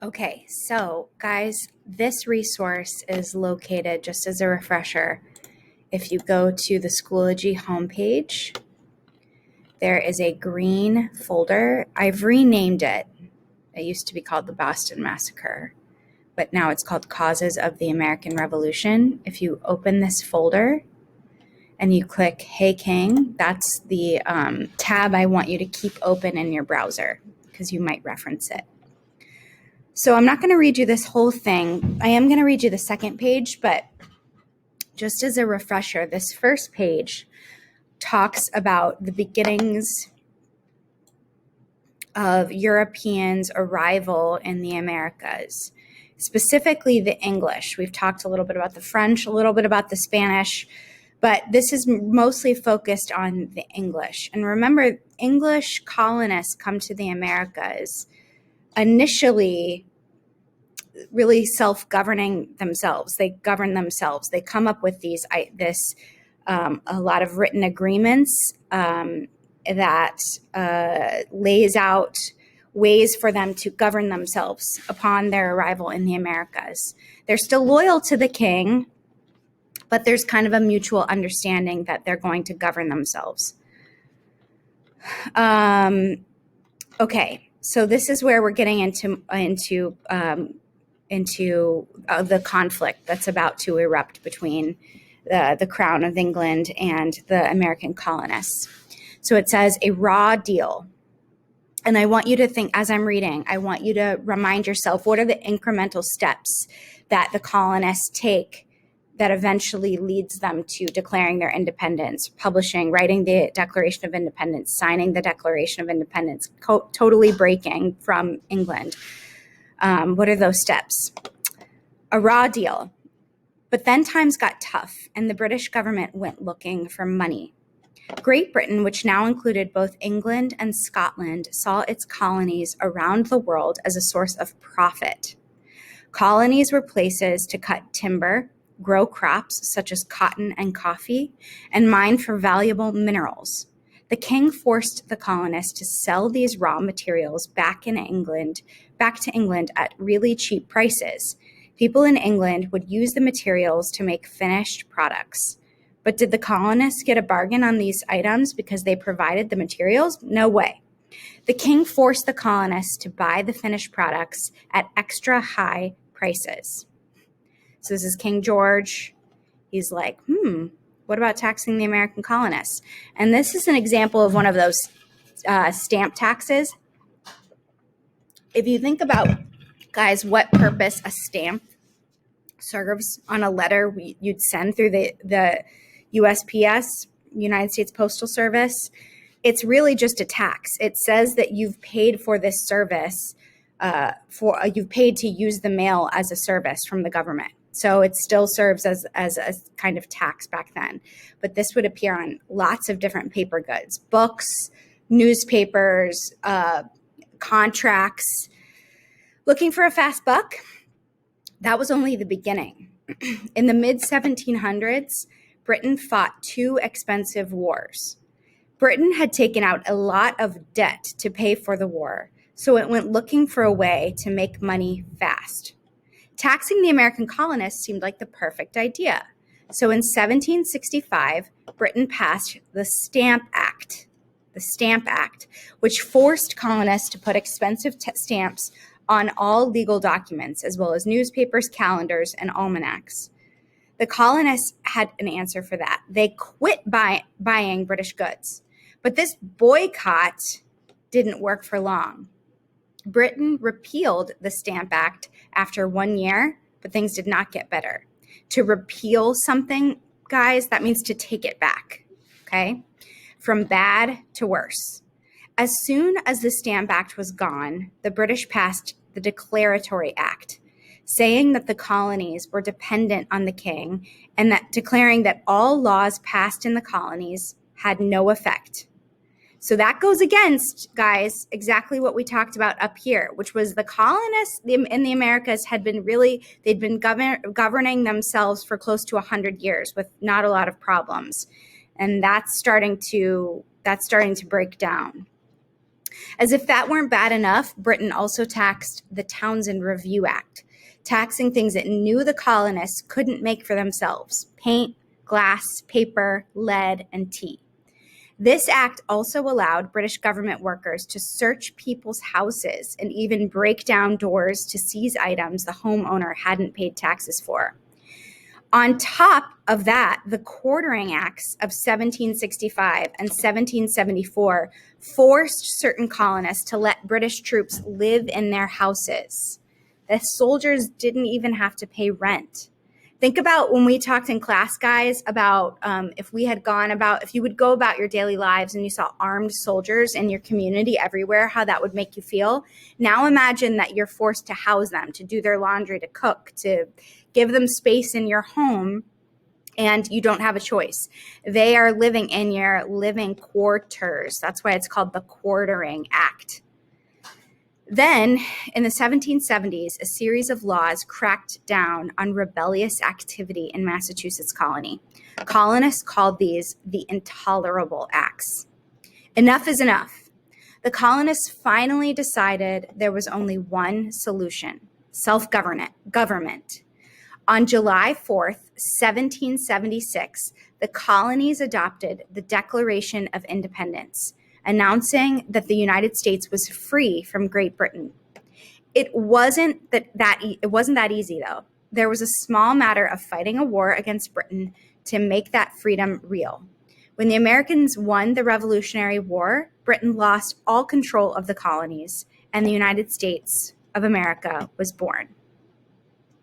Okay, so guys, this resource is located, just as a refresher, if you go to the Schoology homepage, there is a green folder. I've renamed it. It used to be called the Boston Massacre, but now it's called Causes of the American Revolution. If you open this folder and you click Hey King, that's the tab I want you to keep open in your browser because you might reference it. So I'm not going to read you this whole thing. I am going to read you the second page, but just as a refresher, this first page talks about the beginnings of Europeans' arrival in the Americas, specifically the English. We've talked a little bit about the French, a little bit about the Spanish, but this is mostly focused on the English. And remember, English colonists come to the Americas initially really self-governing themselves. They govern themselves. They come up with a lot of written agreements that lays out ways for them to govern themselves upon their arrival in the Americas. They're still loyal to the king, but there's kind of a mutual understanding that they're going to govern themselves. Okay, so this is where we're getting into the conflict that's about to erupt between the Crown of England and the American colonists. So it says a raw deal. And I want you to think, as I'm reading, I want you to remind yourself, what are the incremental steps that the colonists take that eventually leads them to declaring their independence, writing the Declaration of Independence, signing the Declaration of Independence, totally breaking from England. What are those steps? A raw deal. But then times got tough, and the British government went looking for money. Great Britain, which now included both England and Scotland, saw its colonies around the world as a source of profit. Colonies were places to cut timber, grow crops such as cotton and coffee, and mine for valuable minerals. The king forced the colonists to sell these raw materials back to England at really cheap prices. People in England would use the materials to make finished products. But did the colonists get a bargain on these items because they provided the materials? No way. The king forced the colonists to buy the finished products at extra high prices. So this is King George. He's like, what about taxing the American colonists? And this is an example of one of those stamp taxes. If you think about, guys, what purpose a stamp serves on a letter you'd send through the USPS, United States Postal Service, it's really just a tax. It says that you've paid for this service, you've paid to use the mail as a service from the government. So it still serves as a kind of tax back then. But this would appear on lots of different paper goods, books, newspapers, contracts. Looking for a fast buck? That was only the beginning. In the mid-1700s, Britain fought two expensive wars. Britain had taken out a lot of debt to pay for the war, so it went looking for a way to make money fast. Taxing the American colonists seemed like the perfect idea. So in 1765, Britain passed the Stamp Act, which forced colonists to put expensive stamps on all legal documents, as well as newspapers, calendars, and almanacs. The colonists had an answer for that. They quit buying British goods. But this boycott didn't work for long. Britain repealed the Stamp Act after 1 year, but things did not get better. To repeal something, guys, that means to take it back, okay? From bad to worse. As soon as the Stamp Act was gone, the British passed the Declaratory Act, saying that the colonies were dependent on the king and that declaring that all laws passed in the colonies had no effect. So that goes against, guys, exactly what we talked about up here, which was the colonists in the Americas they'd been governing themselves for close to 100 years with not a lot of problems. And that's starting to break down. As if that weren't bad enough, Britain also taxed the Townshend Review Act, taxing things it knew the colonists couldn't make for themselves: paint, glass, paper, lead, and tea. This act also allowed British government workers to search people's houses and even break down doors to seize items the homeowner hadn't paid taxes for. On top of that, the Quartering Acts of 1765 and 1774 forced certain colonists to let British troops live in their houses. The soldiers didn't even have to pay rent. Think about when we talked in class, guys, about if you would go about your daily lives and you saw armed soldiers in your community everywhere, how that would make you feel. Now imagine that you're forced to house them, to do their laundry, to cook, to give them space in your home, and you don't have a choice. They are living in your living quarters. That's why it's called the Quartering Act. Then, in the 1770s, a series of laws cracked down on rebellious activity in Massachusetts colony. Colonists called these the Intolerable Acts. Enough is enough. The colonists finally decided there was only one solution: self-government. On July 4th, 1776, the colonies adopted the Declaration of Independence, announcing that the United States was free from Great Britain. It wasn't that easy, though. There was a small matter of fighting a war against Britain to make that freedom real. When the Americans won the Revolutionary War, Britain lost all control of the colonies, and the United States of America was born.